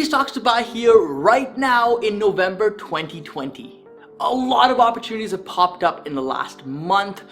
Three stocks to buy here right now in November 2020. A lot of opportunities have popped up in the last month.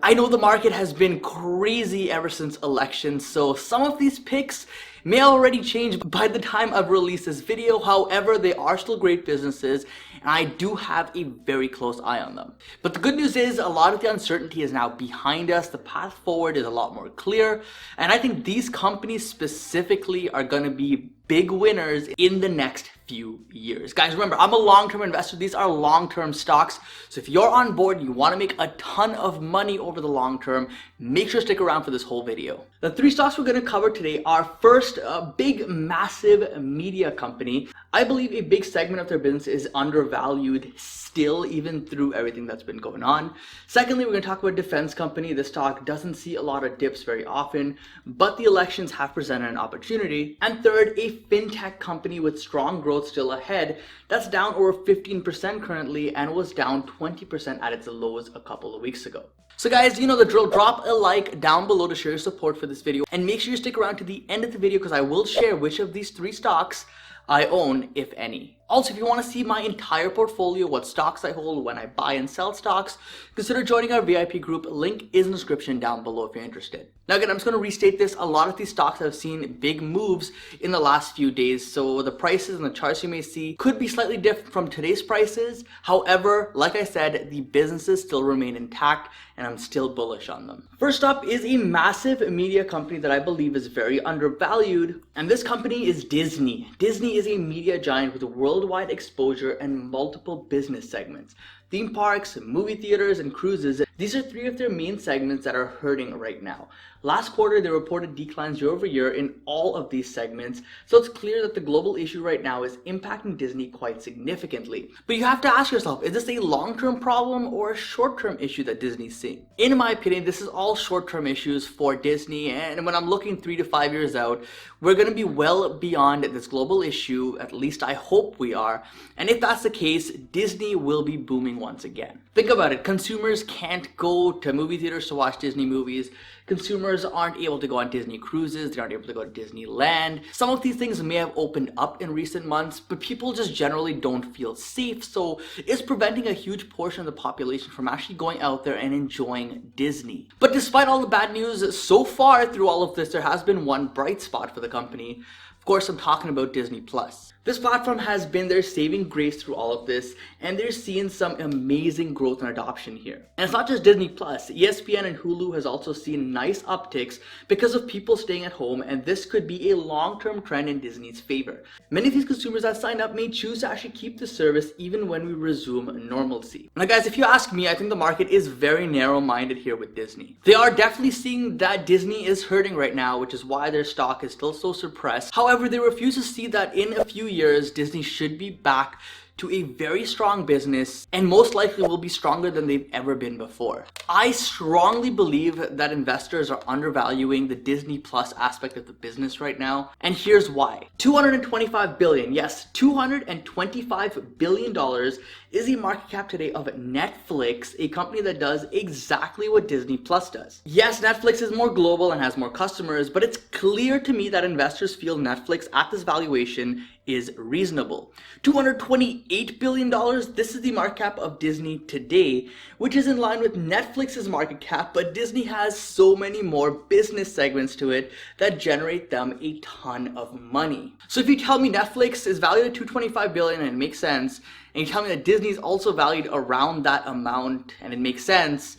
I know the market has been crazy ever since elections, so some of these picks may already change by the time I've released this video. However, they are still great businesses and I do have a very close eye on them. But the good news is a lot of the uncertainty is now behind us. The path forward is a lot more clear, and I think these companies specifically are going to be big winners in the next few years. Guys, remember, I'm a long-term investor. These are long-term stocks. So if you're on board, you want to make a ton of money over the long term, make sure to stick around for this whole video. The three stocks we're going to cover today are first, a big, massive media company. I believe a big segment of their business is undervalued still, even through everything that's been going on. Secondly, we're going to talk about a defense company. This stock doesn't see a lot of dips very often, but the elections have presented an opportunity. And third, a fintech company with strong growth still ahead that's down over 15% currently and was down 20% at its lows a couple of weeks ago. So guys, you know the drill. Drop a like down below to show your support for this video, and make sure you stick around to the end of the video because I will share which of these three stocks I own, if any. Also, if you want to see my entire portfolio, what stocks I hold, when I buy and sell stocks, consider joining our VIP group. Link is in the description down below if you're interested. Now again, I'm just going to restate this. A lot of these stocks have seen big moves in the last few days, so the prices and the charts you may see could be slightly different from today's prices. However, like I said, the businesses still remain intact and I'm still bullish on them. First up is a massive media company that I believe is very undervalued, and this company is Disney. Disney is a media giant with worldwide exposure and multiple business segments. Theme parks, movie theaters, and cruises, these are three of their main segments that are hurting right now. Last quarter, they reported declines year over year in all of these segments, so it's clear that the global issue right now is impacting Disney quite significantly. But you have to ask yourself, is this a long-term problem or a short-term issue that Disney's seeing? In my opinion, this is all short-term issues for Disney, and when I'm looking 3 to 5 years out, we're going to be well beyond this global issue, at least I hope we are, and if that's the case, Disney will be booming once again. Think about it, consumers can't go to movie theaters to watch Disney movies. Consumers aren't able to go on Disney cruises, they aren't able to go to Disneyland. Some of these things may have opened up in recent months, but people just generally don't feel safe, so it's preventing a huge portion of the population from actually going out there and enjoying Disney. But despite all the bad news so far through all of this, there has been one bright spot for the company. Of course, I'm talking about Disney Plus. This platform has been their saving grace through all of this, and they're seeing some amazing growth and adoption here. And it's not just Disney Plus. ESPN and Hulu has also seen nice upticks because of people staying at home, and this could be a long-term trend in Disney's favor. Many of these consumers that sign up may choose to actually keep the service even when we resume normalcy. Now guys, if you ask me, I think the market is very narrow-minded here with Disney. They are definitely seeing that Disney is hurting right now, which is why their stock is still so suppressed. However, they refuse to see that in a few years, Disney should be back to a very strong business and most likely will be stronger than they've ever been before. I strongly believe that investors are undervaluing the Disney Plus aspect of the business right now, and here's why. $225 billion, yes, $225 billion is the market cap today of Netflix, a company that does exactly what Disney Plus does. Yes, Netflix is more global and has more customers, but it's clear to me that investors feel Netflix at this valuation is reasonable. $228 billion, this is the market cap of Disney today, which is in line with Netflix's market cap, but Disney has so many more business segments to it that generate them a ton of money. So if you tell me Netflix is valued at $225 billion and it makes sense, and you tell me that Disney is also valued around that amount and it makes sense,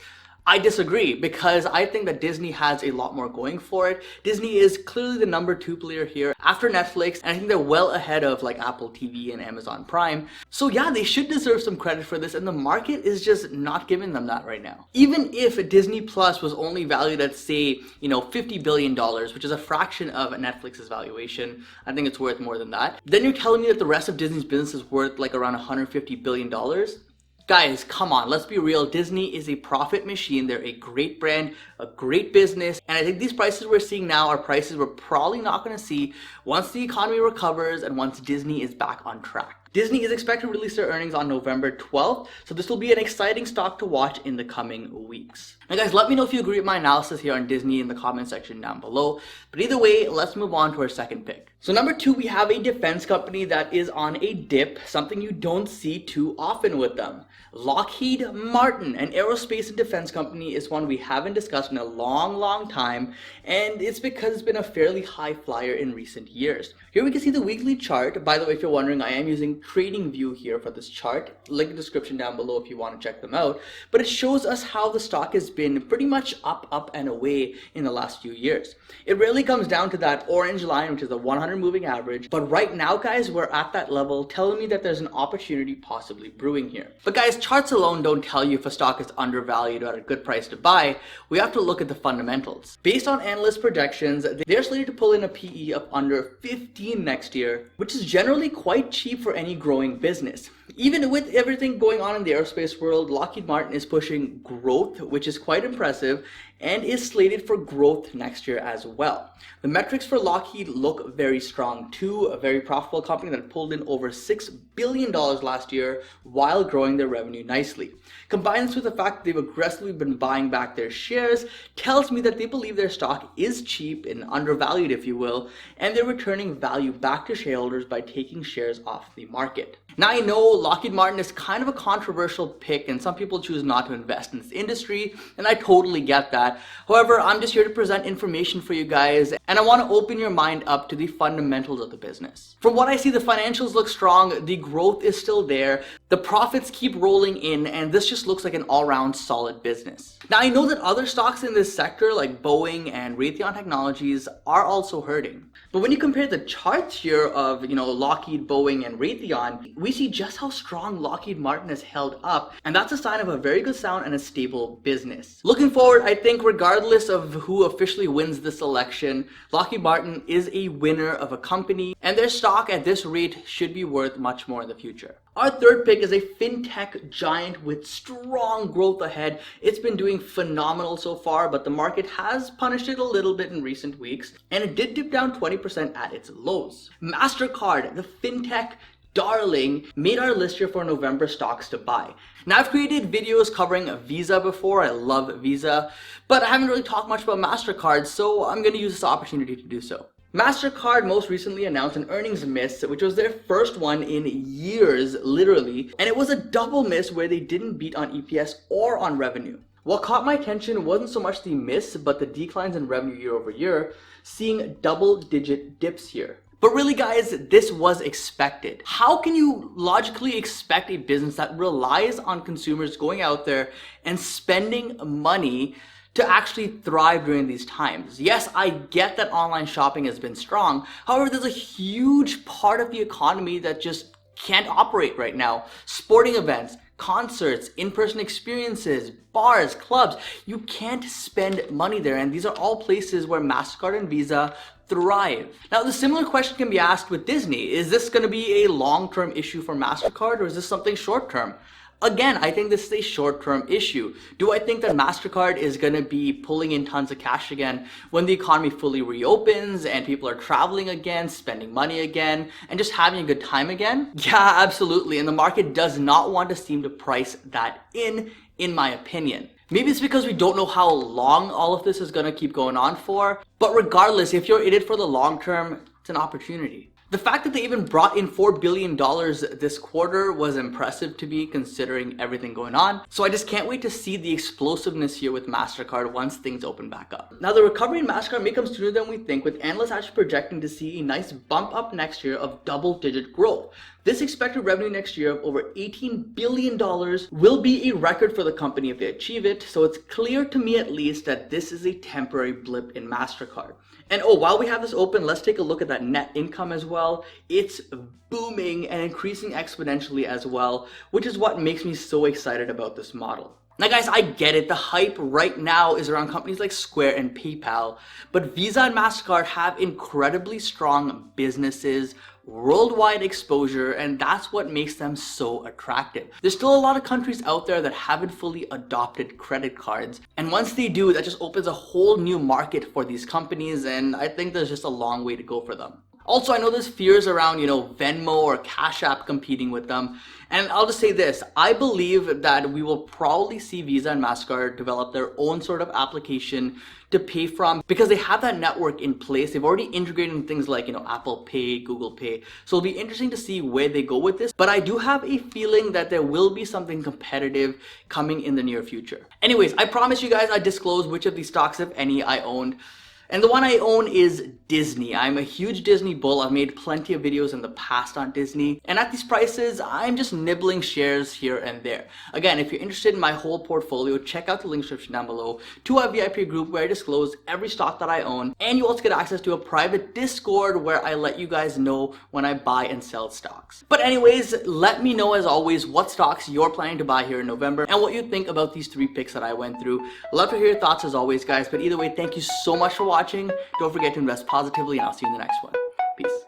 I disagree, because I think that Disney has a lot more going for it. Disney is clearly the number 2 player here after Netflix, and I think they're well ahead of like Apple TV and Amazon Prime. So yeah, they should deserve some credit for this, and the market is just not giving them that right now. Even if Disney Plus was only valued at, say, $50 billion, which is a fraction of Netflix's valuation, I think it's worth more than that. Then you're telling me that the rest of Disney's business is worth like around $150 billion? Guys, come on, let's be real. Disney is a profit machine. They're a great brand, a great business, and I think these prices we're seeing now are prices we're probably not going to see once the economy recovers and once Disney is back on track. Disney is expected to release their earnings on November 12th, so this will be an exciting stock to watch in the coming weeks. Now guys, let me know if you agree with my analysis here on Disney in the comment section down below. But either way, let's move on to our second pick. So number 2, we have a defense company that is on a dip, something you don't see too often with them. Lockheed Martin, an aerospace and defense company, is one we haven't discussed in a long time, and it's because it's been a fairly high flyer in recent years. Here we can see the weekly chart. By the way, if you're wondering, I am using TradingView here for this chart. Link in the description down below if you want to check them out. But it shows us how the stock has been pretty much up and away in the last few years. It really comes down to that orange line, which is the 100 moving average. But right now, guys, we're at that level, telling me that there's an opportunity possibly brewing here. But guys, charts alone don't tell you if a stock is undervalued or at a good price to buy. We have to look at the fundamentals. Based on analyst projections, they're slated to pull in a PE of under 15 next year, which is generally quite cheap for any growing business. Even with everything going on in the aerospace world, Lockheed Martin is pushing growth, which is quite impressive, and is slated for growth next year as well. The metrics for Lockheed look very strong too, a very profitable company that pulled in over $6 billion last year while growing their revenue nicely. Combine this with the fact that they've aggressively been buying back their shares, tells me that they believe their stock is cheap and undervalued, if you will, and they're returning value back to shareholders by taking shares off the market. Now I know Lockheed Martin is kind of a controversial pick and some people choose not to invest in this industry, and I totally get that. However, I'm just here to present information for you guys, and I want to open your mind up to the fundamentals of the business. From what I see, the financials look strong, the growth is still there, the profits keep rolling in, and this just looks like an all-round solid business. Now I know that other stocks in this sector like Boeing and Raytheon Technologies are also hurting. But when you compare the charts here of, Lockheed, Boeing, and Raytheon, we see just how strong Lockheed Martin has held up, and that's a sign of a very good sound and a stable business. Looking forward, I think regardless of who officially wins this election, Lockheed Martin is a winner of a company, and their stock at this rate should be worth much more in the future. Our third pick is a fintech giant with strong growth ahead. It's been doing phenomenal so far, but the market has punished it a little bit in recent weeks, and it did dip down 20% at its lows. MasterCard, the fintech darling, made our list here for November stocks to buy. Now I've created videos covering Visa before, I love Visa, but I haven't really talked much about MasterCard, so I'm going to use this opportunity to do so. MasterCard most recently announced an earnings miss, which was their first one in years, literally, and it was a double miss where they didn't beat on EPS or on revenue. What caught my attention wasn't so much the miss, but the declines in revenue year over year, seeing double-digit dips here. But really guys, this was expected. How can you logically expect a business that relies on consumers going out there and spending money to actually thrive during these times? Yes, I get that online shopping has been strong. However, there's a huge part of the economy that just can't operate right now. Sporting events, concerts, in-person experiences, bars, clubs. You can't spend money there, and these are all places where MasterCard and Visa thrive. Now, the similar question can be asked with Disney. Is this going to be a long-term issue for MasterCard, or is this something short-term? Again, I think this is a short-term issue. Do I think that MasterCard is going to be pulling in tons of cash again when the economy fully reopens and people are traveling again, spending money again, and just having a good time again? Yeah, absolutely. And the market does not want to seem to price that in my opinion. Maybe it's because we don't know how long all of this is going to keep going on for, but regardless, if you're in it for the long term, it's an opportunity. The fact that they even brought in $4 billion this quarter was impressive to me considering everything going on. So I just can't wait to see the explosiveness here with MasterCard once things open back up. Now the recovery in MasterCard may come sooner than we think, with analysts actually projecting to see a nice bump up next year of double-digit growth. This expected revenue next year of over $18 billion will be a record for the company if they achieve it, so it's clear to me at least that this is a temporary blip in MasterCard. And while we have this open, let's take a look at that net income as well. It's booming and increasing exponentially as well, which is what makes me so excited about this model. Now guys, I get it, the hype right now is around companies like Square and PayPal, but Visa and MasterCard have incredibly strong businesses, worldwide exposure, and that's what makes them so attractive. There's still a lot of countries out there that haven't fully adopted credit cards, and once they do, that just opens a whole new market for these companies, and I think there's just a long way to go for them. Also, I know there's fears around, Venmo or Cash App competing with them. And I'll just say this, I believe that we will probably see Visa and MasterCard develop their own sort of application to pay from, because they have that network in place. They've already integrated in things like, Apple Pay, Google Pay. So it'll be interesting to see where they go with this. But I do have a feeling that there will be something competitive coming in the near future. Anyways, I promise you guys I disclose which of these stocks, if any, I owned. And the one I own is Disney. I'm a huge Disney bull. I've made plenty of videos in the past on Disney. And at these prices, I'm just nibbling shares here and there. Again, if you're interested in my whole portfolio, check out the link description down below to our VIP group where I disclose every stock that I own. And you also get access to a private Discord where I let you guys know when I buy and sell stocks. But anyways, let me know as always what stocks you're planning to buy here in November and what you think about these 3 picks that I went through. Love to hear your thoughts as always, guys. But either way, thank you so much for watching. Don't forget to invest positively, and I'll see you in the next one. Peace.